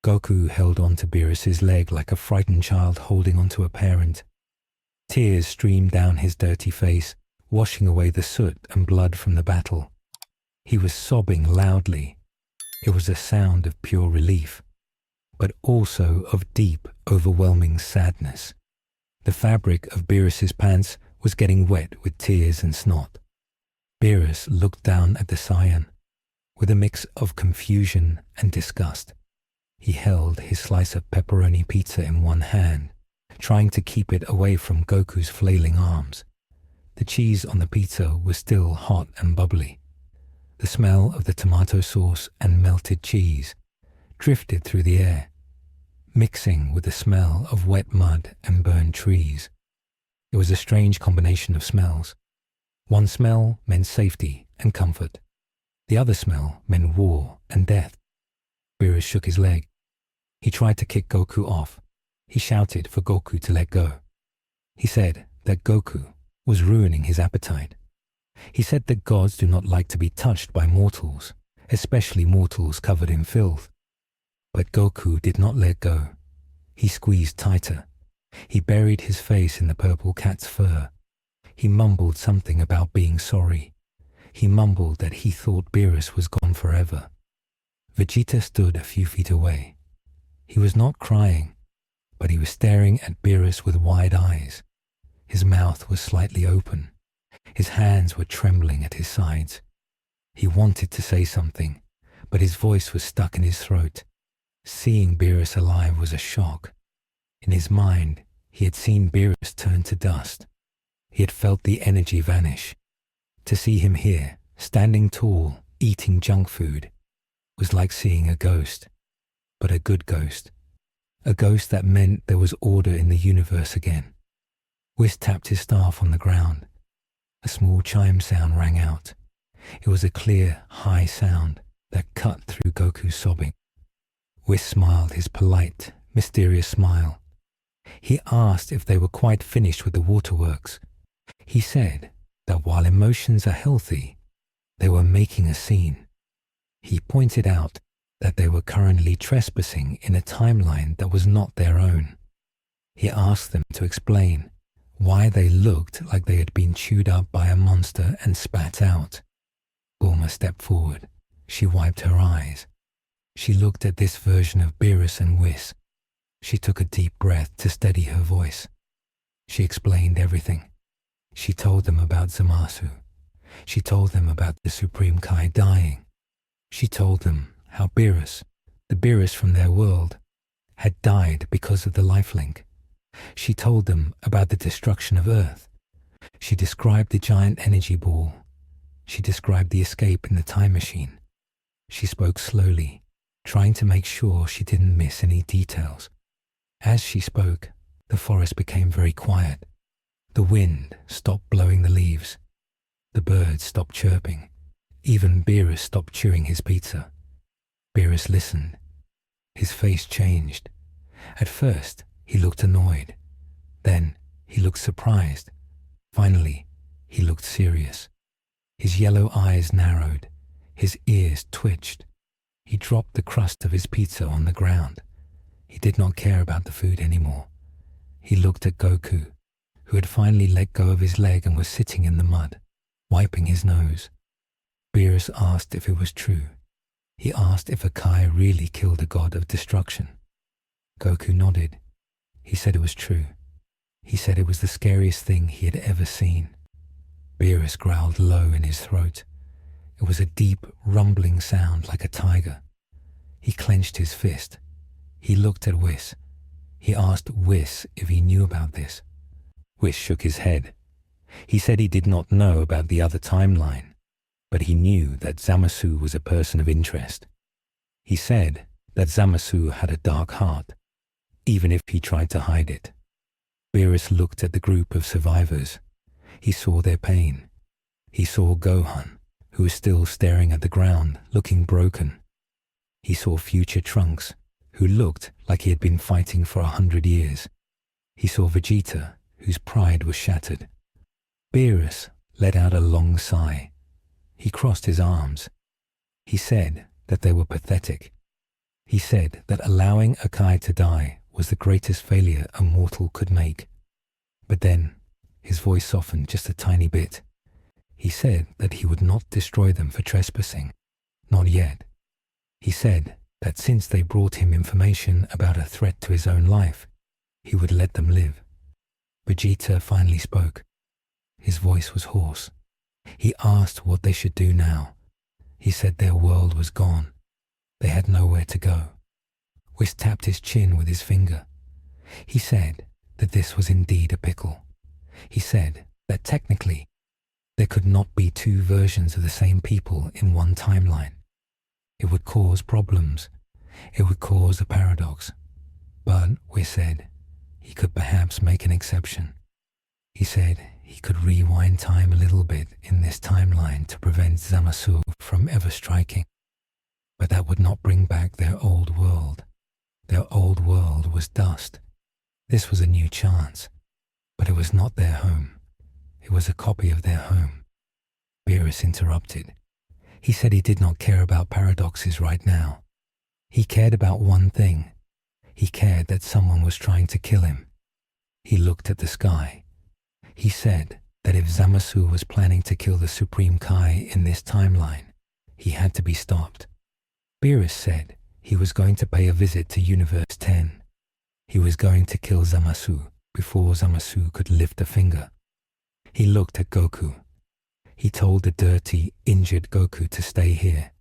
Goku held onto Beerus's leg like a frightened child holding onto a parent. Tears streamed down his dirty face, washing away the soot and blood from the battle. He was sobbing loudly. It was a sound of pure relief, but also of deep, overwhelming sadness. The fabric of Beerus's pants was getting wet with tears and snot. Beerus looked down at the Saiyan with a mix of confusion and disgust. He held his slice of pepperoni pizza in one hand, trying to keep it away from Goku's flailing arms. The cheese on the pizza was still hot and bubbly. The smell of the tomato sauce and melted cheese drifted through the air, mixing with the smell of wet mud and burned trees. It was a strange combination of smells. One smell meant safety and comfort. The other smell meant war and death. Beerus shook his leg. He tried to kick Goku off. He shouted for Goku to let go. He said that Goku was ruining his appetite. He said that gods do not like to be touched by mortals, especially mortals covered in filth. But Goku did not let go. He squeezed tighter. He buried his face in the purple cat's fur. He mumbled something about being sorry. He mumbled that he thought Beerus was gone forever. Vegeta stood a few feet away. He was not crying, but he was staring at Beerus with wide eyes. His mouth was slightly open. His hands were trembling at his sides. He wanted to say something, but his voice was stuck in his throat. Seeing Beerus alive was a shock. In his mind, he had seen Beerus turn to dust. He had felt the energy vanish. To see him here, standing tall, eating junk food, was like seeing a ghost, but a good ghost. A ghost that meant there was order in the universe again. Whis tapped his staff on the ground. A small chime sound rang out. It was a clear, high sound that cut through Goku's sobbing. Whis smiled his polite, mysterious smile. He asked if they were quite finished with the waterworks. He said that while emotions are healthy, they were making a scene. He pointed out that they were currently trespassing in a timeline that was not their own. He asked them to explain why they looked like they had been chewed up by a monster and spat out. Bulma stepped forward. She wiped her eyes. She looked at this version of Beerus and Whis. She took a deep breath to steady her voice. She explained everything. She told them about Zamasu. She told them about the Supreme Kai dying. She told them how Beerus, the Beerus from their world, had died because of the lifelink. She told them about the destruction of Earth. She described the giant energy ball. She described the escape in the time machine. She spoke slowly, trying to make sure she didn't miss any details. As she spoke, the forest became very quiet. The wind stopped blowing the leaves. The birds stopped chirping. Even Beerus stopped chewing his pizza. Beerus listened. His face changed. At first, he looked annoyed. Then, he looked surprised. Finally, he looked serious. His yellow eyes narrowed. His ears twitched. He dropped the crust of his pizza on the ground. He did not care about the food anymore. He looked at Goku, who had finally let go of his leg and was sitting in the mud, wiping his nose. Beerus asked if it was true. He asked if a Kai really killed the God of Destruction. Goku nodded. He said it was true. He said it was the scariest thing he had ever seen. Beerus growled low in his throat. It was a deep, rumbling sound like a tiger. He clenched his fist. He looked at Whis. He asked Whis if he knew about this. Whis shook his head. He said he did not know about the other timeline, but he knew that Zamasu was a person of interest. He said that Zamasu had a dark heart, even if he tried to hide it. Beerus looked at the group of survivors. He saw their pain. He saw Gohan, who was still staring at the ground, looking broken. He saw future Trunks, who looked like he had been fighting for 100 years. He saw Vegeta, whose pride was shattered. Beerus let out a long sigh. He crossed his arms. He said that they were pathetic. He said that allowing Akai to die was the greatest failure a mortal could make. But then, his voice softened just a tiny bit. He said that he would not destroy them for trespassing. Not yet. He said that since they brought him information about a threat to his own life, he would let them live. Vegeta finally spoke. His voice was hoarse. He asked what they should do now. He said their world was gone. They had nowhere to go. Whis tapped his chin with his finger. He said that this was indeed a pickle. He said that technically there could not be two versions of the same people in one timeline. It would cause problems. It would cause a paradox. But, Whis said, he could perhaps make an exception. He said he could rewind time a little bit in this timeline to prevent Zamasu from ever striking. But that would not bring back their old world. Their old world was dust. This was a new chance. But it was not their home. It was a copy of their home. Beerus interrupted. He said he did not care about paradoxes right now. He cared about one thing. He cared that someone was trying to kill him. He looked at the sky. He said that if Zamasu was planning to kill the Supreme Kai in this timeline, he had to be stopped. Beerus said he was going to pay a visit to Universe 10. He was going to kill Zamasu before Zamasu could lift a finger. He looked at Goku. He told the dirty, injured Goku to stay here.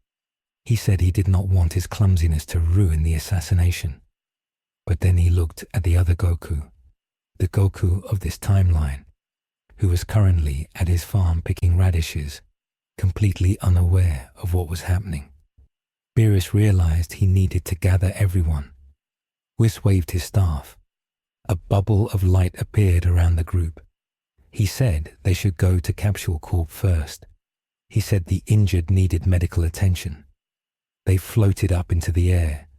He said he did not want his clumsiness to ruin the assassination. But then he looked at the other Goku, the Goku of this timeline, who was currently at his farm picking radishes, completely unaware of what was happening. Beerus realized he needed to gather everyone. Whis waved his staff. A bubble of light appeared around the group. He said they should go to Capsule Corp first. He said the injured needed medical attention. They floated up into the air.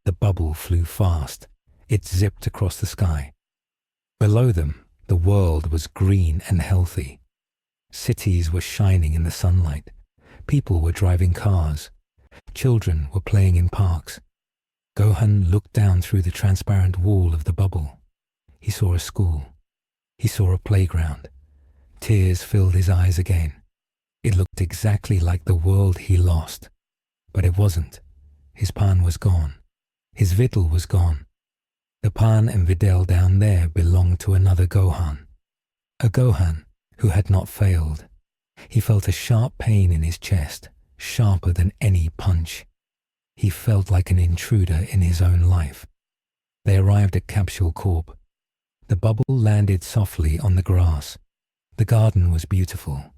The bubble flew fast. It zipped across the sky. Below them, the world was green and healthy. Cities were shining in the sunlight. People were driving cars. Children were playing in parks. Gohan looked down through the transparent wall of the bubble. He saw a school. He saw a playground. Tears filled his eyes again. It looked exactly like the world he lost. But it wasn't. His pan was gone. His Videl was gone. The pan and Videl down there belonged to another Gohan. A Gohan who had not failed. He felt a sharp pain in his chest, sharper than any punch. He felt like an intruder in his own life. They arrived at Capsule Corp. The bubble landed softly on the grass. The garden was beautiful.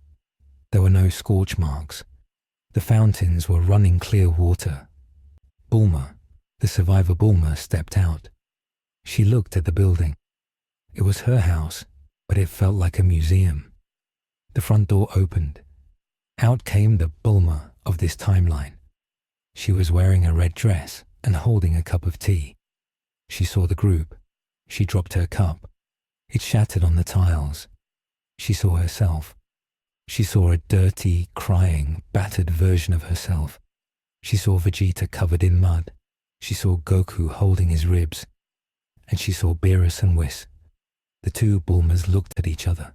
There were no scorch marks. The fountains were running clear water. Bulma, the survivor Bulma, stepped out. She looked at the building. It was her house, but it felt like a museum. The front door opened. Out came the Bulma of this timeline. She was wearing a red dress and holding a cup of tea. She saw the group. She dropped her cup. It shattered on the tiles. She saw herself. She saw a dirty, crying, battered version of herself. She saw Vegeta covered in mud. She saw Goku holding his ribs. And she saw Beerus and Whis. The two Bulmas looked at each other.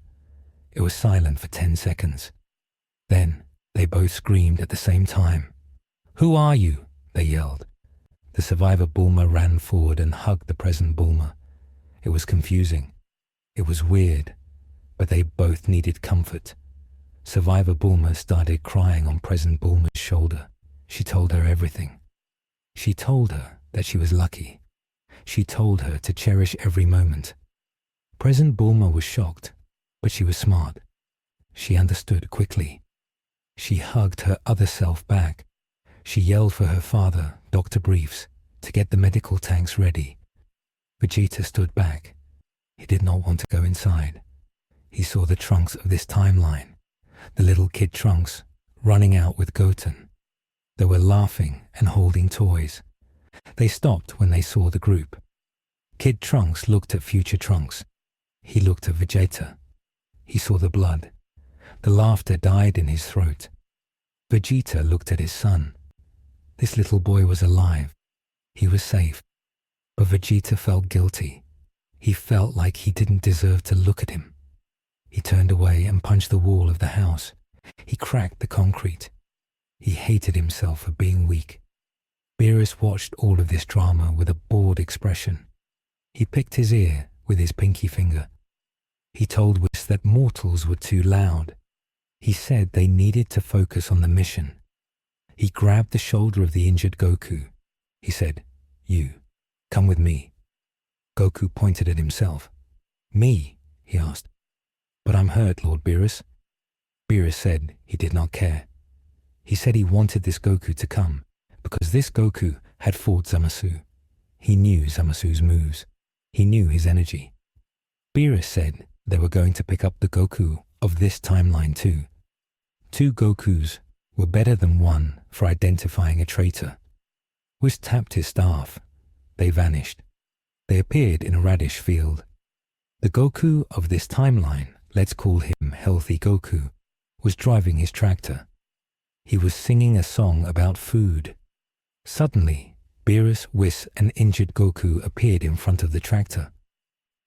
It was silent for 10 seconds. Then they both screamed at the same time. "Who are you?" they yelled. The survivor Bulma ran forward and hugged the present Bulma. It was confusing. It was weird, but they both needed comfort. Survivor Bulma started crying on present Bulma's shoulder. She told her everything. She told her that she was lucky. She told her to cherish every moment. Present Bulma was shocked, but she was smart. She understood quickly. She hugged her other self back. She yelled for her father, Dr. Briefs, to get the medical tanks ready. Vegeta stood back. He did not want to go inside. He saw the Trunks of this timeline, the little kid Trunks, running out with Goten. They were laughing and holding toys. They stopped when they saw the group. Kid Trunks looked at future Trunks. He looked at Vegeta. He saw the blood. The laughter died in his throat. Vegeta looked at his son. This little boy was alive. He was safe, but Vegeta felt guilty. He felt like he didn't deserve to look at him. He turned away and punched the wall of the house. He cracked the concrete. He hated himself for being weak. Beerus watched all of this drama with a bored expression. He picked his ear with his pinky finger. He told Whis that mortals were too loud. He said they needed to focus on the mission. He grabbed the shoulder of the injured Goku. He said, "You, come with me." Goku pointed at himself. "Me?" he asked. "But I'm hurt, Lord Beerus." Beerus said he did not care. He said he wanted this Goku to come because this Goku had fought Zamasu. He knew Zamasu's moves. He knew his energy. Beerus said they were going to pick up the Goku of this timeline too. 2 Gokus were better than 1 for identifying a traitor. Whis tapped his staff. They vanished. They appeared in a radish field. The Goku of this timeline, let's call him Healthy Goku, was driving his tractor. He was singing a song about food. Suddenly, Beerus, Whis, and injured Goku appeared in front of the tractor.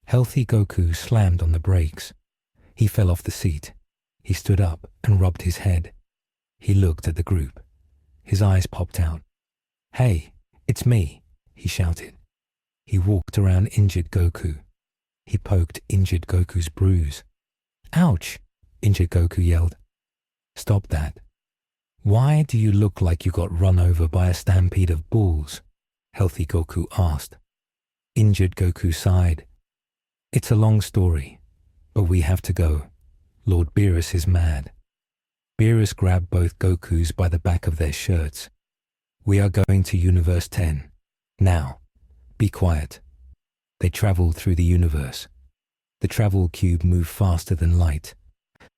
Healthy Goku slammed on the brakes. He fell off the seat. He stood up and rubbed his head. He looked at the group. His eyes popped out. "Hey, it's me," he shouted. He walked around injured Goku. He poked injured Goku's bruise. "Ouch!" injured Goku yelled. "Stop that. Why do you look like you got run over by a stampede of bulls?" Healthy Goku asked. Injured Goku sighed. "It's a long story, but we have to go. Lord Beerus is mad." Beerus grabbed both Gokus by the back of their shirts. "We are going to Universe 10. Now, be quiet." They traveled through the universe. The travel cube moved faster than light.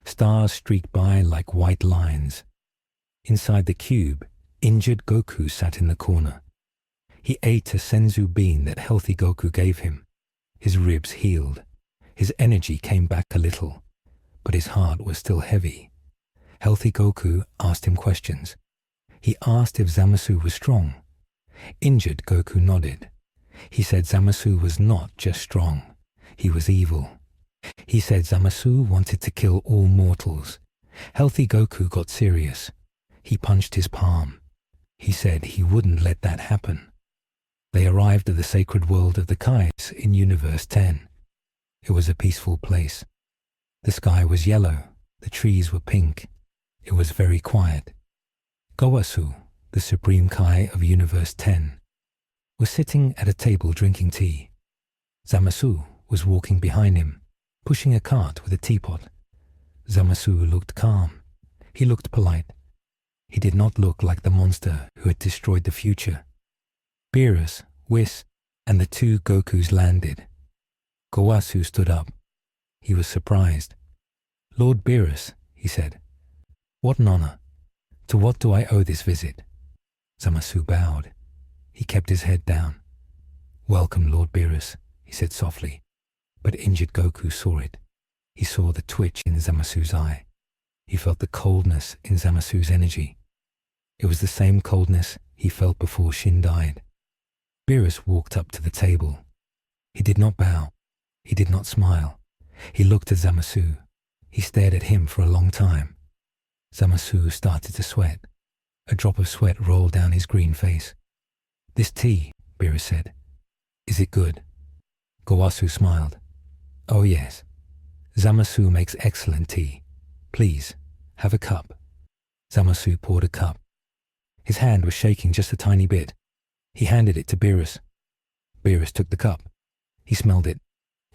Stars streaked by like white lines. Inside the cube, injured Goku sat in the corner. He ate a senzu bean that Healthy Goku gave him. His ribs healed. His energy came back a little, but his heart was still heavy. Healthy Goku asked him questions. He asked if Zamasu was strong. Injured Goku nodded. He said Zamasu was not just strong, he was evil. He said Zamasu wanted to kill all mortals. Healthy Goku got serious. He punched his palm. He said he wouldn't let that happen. They arrived at the sacred world of the Kais in Universe 10. It was a peaceful place. The sky was yellow. The trees were pink. It was very quiet. Gowasu, the Supreme Kai of Universe 10, was sitting at a table drinking tea. Zamasu was walking behind him, pushing a cart with a teapot. Zamasu looked calm. He looked polite. He did not look like the monster who had destroyed the future. Beerus, Whis, and the 2 Gokus landed. Gowasu stood up. He was surprised. "Lord Beerus," he said, "what an honor. To what do I owe this visit?" Zamasu bowed. He kept his head down. "Welcome, Lord Beerus," he said softly. But injured Goku saw it. He saw the twitch in Zamasu's eye. He felt the coldness in Zamasu's energy. It was the same coldness he felt before Shin died. Beerus walked up to the table. He did not bow. He did not smile. He looked at Zamasu. He stared at him for a long time. Zamasu started to sweat. A drop of sweat rolled down his green face. "This tea," Beerus said. "Is it good?" Gowasu smiled. "Oh yes. Zamasu makes excellent tea. Please, have a cup." Zamasu poured a cup. His hand was shaking just a tiny bit. He handed it to Beerus. Beerus took the cup. He smelled it.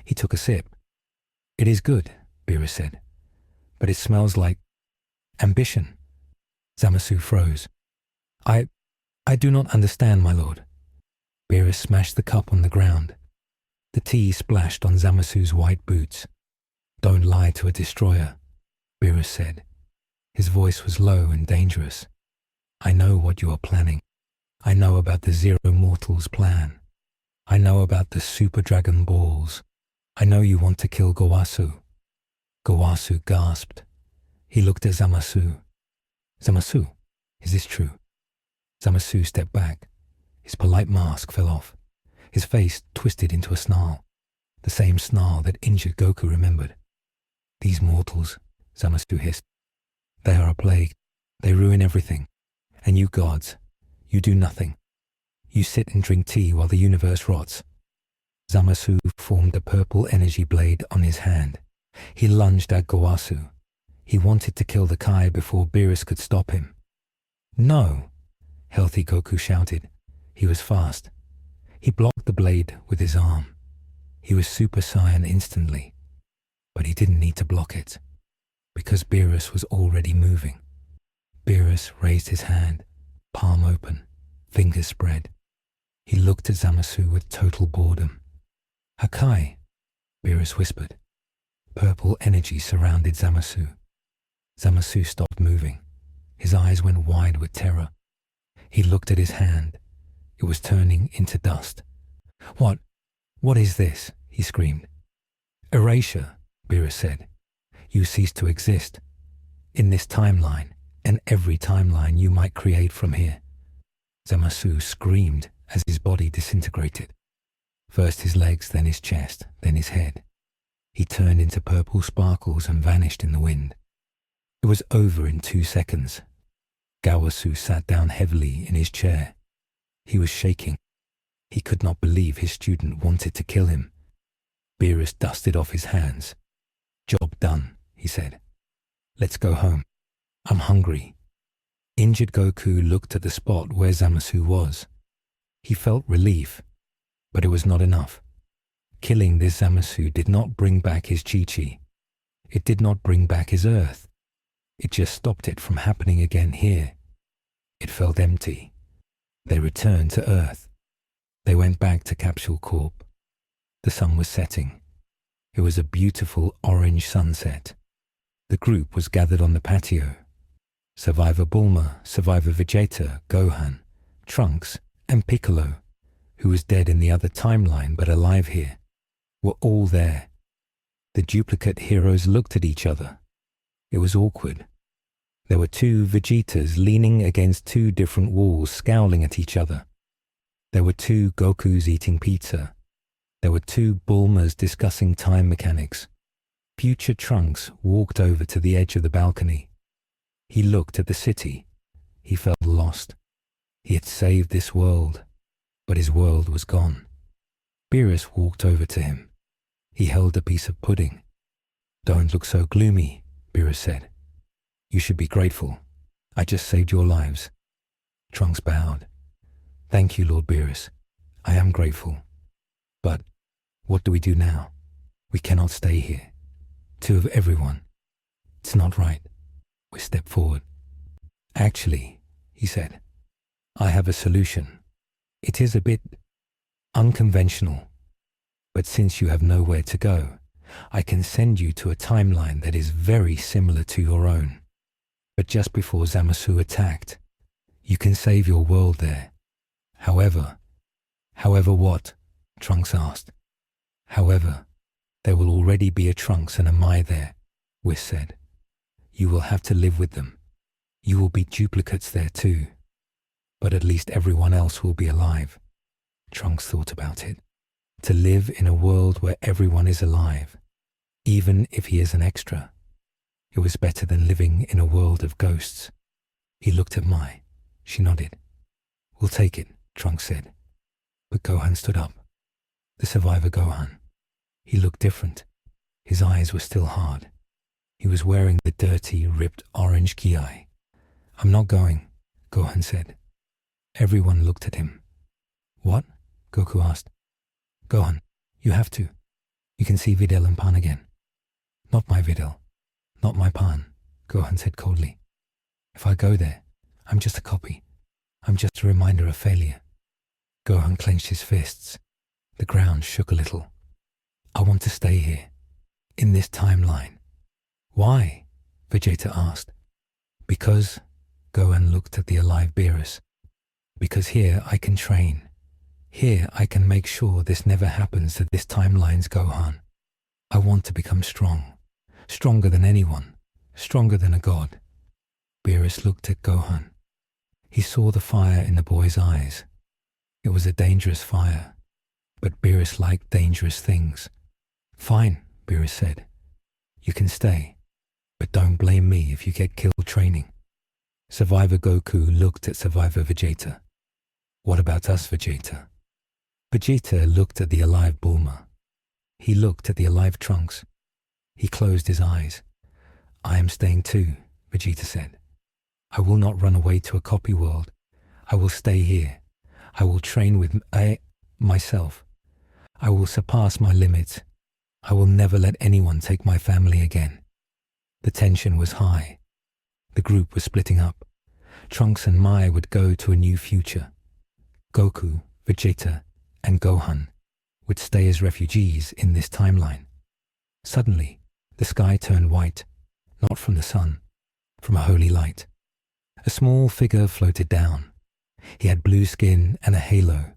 He took a sip. "It is good," Beerus said, "but it smells like ambition." Zamasu froze. I do not understand, my lord." Beerus smashed the cup on the ground. The tea splashed on Zamasu's white boots. "Don't lie to a destroyer," Beerus said. His voice was low and dangerous. "I know what you are planning. I know about the Zero Mortals plan. I know about the Super Dragon Balls. I know you want to kill Gowasu." Gowasu gasped. He looked at Zamasu. "Zamasu, is this true?" Zamasu stepped back. His polite mask fell off. His face twisted into a snarl, the same snarl that injured Goku remembered. "These mortals," Zamasu hissed. "They are a plague. They ruin everything. And you gods, you do nothing. You sit and drink tea while the universe rots." Zamasu formed a purple energy blade on his hand. He lunged at Gowasu. He wanted to kill the Kai before Beerus could stop him. "No!" Healthy Goku shouted. He was fast. He blocked the blade with his arm. He was Super Saiyan instantly. But he didn't need to block it, because Beerus was already moving. Beerus raised his hand, palm open, fingers spread. He looked at Zamasu with total boredom. "Hakai," Beerus whispered. Purple energy surrounded Zamasu. Zamasu stopped moving. His eyes went wide with terror. He looked at his hand. It was turning into dust. What is this?" he screamed. "Erasure," Beerus said. "You cease to exist. In this timeline, and every timeline you might create from here." Zamasu screamed as his body disintegrated. First his legs, then his chest, then his head. He turned into purple sparkles and vanished in the wind. It was over in 2 seconds. Gowasu sat down heavily in his chair. He was shaking. He could not believe his student wanted to kill him. Beerus dusted off his hands. "Job done," he said. "Let's go home. I'm hungry." Injured Goku looked at the spot where Zamasu was. He felt relief, but it was not enough. Killing this Zamasu did not bring back his chi-chi. It did not bring back his earth. It just stopped it from happening again here. It felt empty. They returned to Earth. They went back to Capsule Corp. The sun was setting. It was a beautiful orange sunset. The group was gathered on the patio. Survivor Bulma, Survivor Vegeta, Gohan, Trunks, and Piccolo, who was dead in the other timeline but alive here, were all there. The duplicate heroes looked at each other. It was awkward. There were 2 Vegetas leaning against 2 different walls, scowling at each other. There were 2 Gokus eating pizza. There were 2 Bulmas discussing time mechanics. Future Trunks walked over to the edge of the balcony. He looked at the city. He felt lost. He had saved this world, but his world was gone. Beerus walked over to him. He held a piece of pudding. "Don't look so gloomy," Beerus said. "You should be grateful. I just saved your lives." Trunks bowed. "Thank you, Lord Beerus. I am grateful. But what do we do now? We cannot stay here. 2 of everyone. It's not right." We stepped forward. "Actually," he said, "I have a solution. It is a bit unconventional. But since you have nowhere to go, I can send you to a timeline that is very similar to your own. But just before Zamasu attacked, you can save your world there. However what?" Trunks asked. "However, there will already be a Trunks and a Mai there," Whis said. "You will have to live with them. You will be duplicates there too. But at least everyone else will be alive." Trunks thought about it. To live in a world where everyone is alive, even if he is an extra. It was better than living in a world of ghosts. He looked at Mai. She nodded. "We'll take it," Trunks said. But Gohan stood up. The survivor Gohan. He looked different. His eyes were still hard. He was wearing the dirty, ripped orange ki. "I'm not going," Gohan said. Everyone looked at him. "What?" Goku asked. "Gohan, you have to. You can see Videl and Pan again." "Not my Videl. Not my Pan," Gohan said coldly. "If I go there, I'm just a copy. I'm just a reminder of failure." Gohan clenched his fists. The ground shook a little. "I want to stay here, in this timeline." "Why?" Vegeta asked. "Because," Gohan looked at the alive Beerus, "because here I can train. Here I can make sure this never happens to this timeline's Gohan. I want to become strong. Stronger than anyone. Stronger than a god." Beerus looked at Gohan. He saw the fire in the boy's eyes. It was a dangerous fire, but Beerus liked dangerous things. Fine, Beerus said. You can stay, but don't blame me if you get killed training. Survivor Goku looked at Survivor Vegeta. What about us, Vegeta? Vegeta looked at the alive Bulma. He looked at the alive Trunks. He closed his eyes. I am staying too, Vegeta said. I will not run away to a copy world. I will stay here. I will train with myself. I will surpass my limits. I will never let anyone take my family again. The tension was high. The group was splitting up. Trunks and Mai would go to a new future. Goku, Vegeta, and Gohan would stay as refugees in this timeline. Suddenly, the sky turned white, not from the sun, from a holy light. A small figure floated down. He had blue skin and a halo.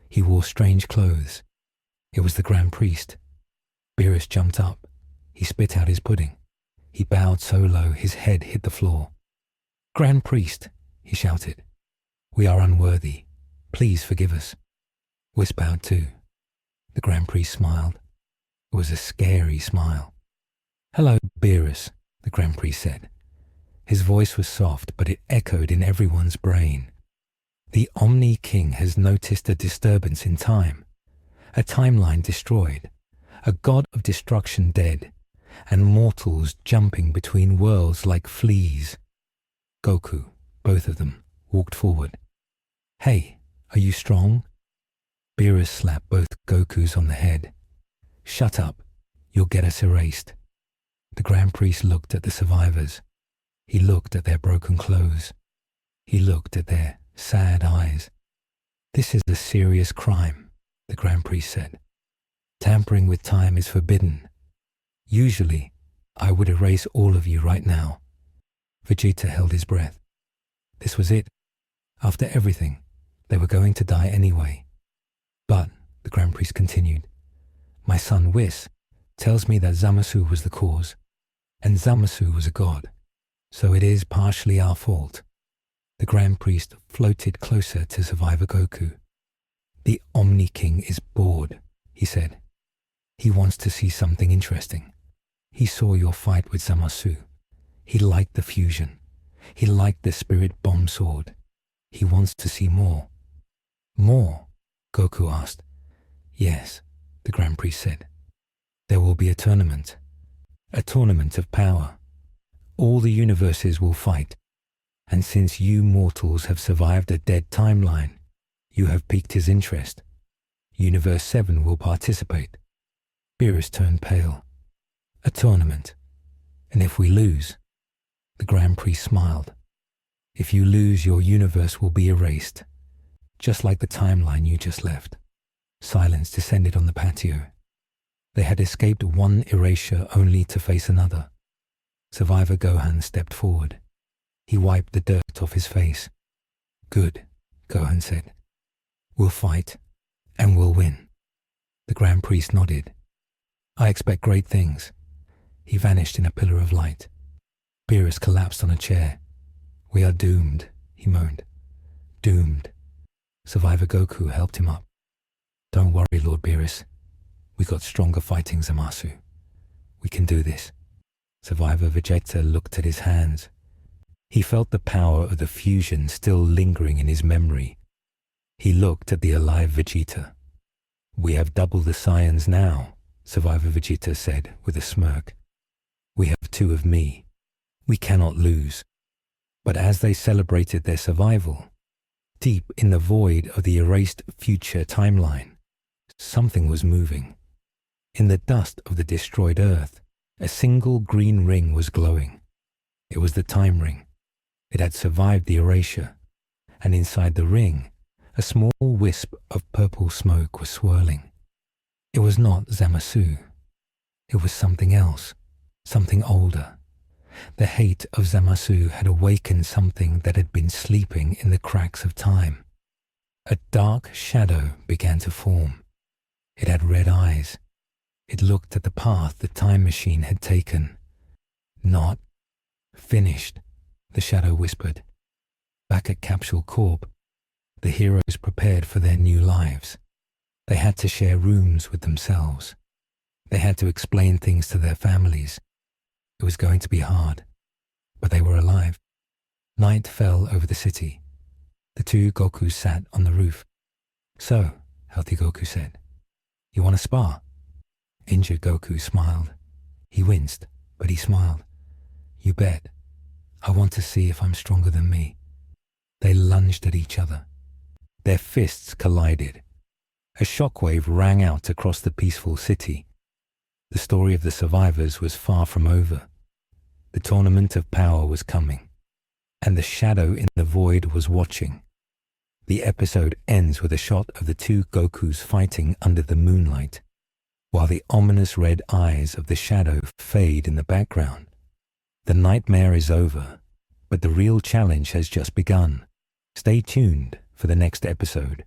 He wore strange clothes. It was the Grand Priest. Beerus jumped up. He spit out his pudding. He bowed so low his head hit the floor. Grand Priest, he shouted. We are unworthy. Please forgive us. Whis bowed too. The Grand Priest smiled. It was a scary smile. Hello, Beerus, the Grand Priest said. His voice was soft, but it echoed in everyone's brain. The Omni King has noticed a disturbance in time, a timeline destroyed, a God of Destruction dead, and mortals jumping between worlds like fleas. Goku, both of them, walked forward. Hey, are you strong? Beerus slapped both Gokus on the head. Shut up, you'll get us erased. The Grand Priest looked at the survivors. He looked at their broken clothes. He looked at their sad eyes. This is a serious crime, the Grand Priest said. Tampering with time is forbidden. Usually, I would erase all of you right now. Vegeta held his breath. This was it. After everything, they were going to die anyway. But, the Grand Priest continued, my son Whis tells me that Zamasu was the cause, and Zamasu was a god, so it is partially our fault. The Grand Priest floated closer to Survivor Goku. The Omni King is bored, he said. He wants to see something interesting. He saw your fight with Zamasu. He liked the fusion. He liked the spirit bomb sword. He wants to see more. More? Goku asked. Yes, the Grand Priest said. There will be a tournament of power. All the universes will fight. And since you mortals have survived a dead timeline, you have piqued his interest. Universe 7 will participate. Beerus turned pale. A tournament. And if we lose? The Grand Priest smiled. If you lose, your universe will be erased, just like the timeline you just left. Silence descended on the patio. They had escaped one erasure only to face another. Survivor Gohan stepped forward. He wiped the dirt off his face. Good, Gohan said. We'll fight, and we'll win. The Grand Priest nodded. I expect great things. He vanished in a pillar of light. Beerus collapsed on a chair. We are doomed, he moaned. Doomed. Survivor Goku helped him up. Don't worry, Lord Beerus. We got stronger fighting Zamasu. We can do this. Survivor Vegeta looked at his hands. He felt the power of the fusion still lingering in his memory. He looked at the alive Vegeta. We have double the Saiyans now, Survivor Vegeta said with a smirk. We have 2 of me. We cannot lose. But as they celebrated their survival, deep in the void of the erased future timeline, something was moving. In the dust of the destroyed Earth, a single green ring was glowing. It was the time ring. It had survived the erasure, and inside the ring, a small wisp of purple smoke was swirling. It was not Zamasu. It was something else, something older. The hate of Zamasu had awakened something that had been sleeping in the cracks of time. A dark shadow began to form. It had red eyes. It looked at the path the time machine had taken. Not finished, the shadow whispered. Back at Capsule Corp, The heroes prepared for their new lives. They had to share rooms with themselves. They had to explain things to their families. It was going to be hard, but they were alive. Night fell over the city. The two Gokus sat on the roof. "So," Healthy Goku said, "you want to spar?" Injured Goku smiled. He winced, but he smiled. "You bet. I want to see if I'm stronger than me." They lunged at each other. Their fists collided. A shockwave rang out across the peaceful city. The story of the survivors was far from over. The tournament of power was coming, and the shadow in the void was watching. The episode ends with a shot of the two Gokus fighting under the moonlight, while the ominous red eyes of the shadow fade in the background. The nightmare is over, but the real challenge has just begun. Stay tuned for the next episode.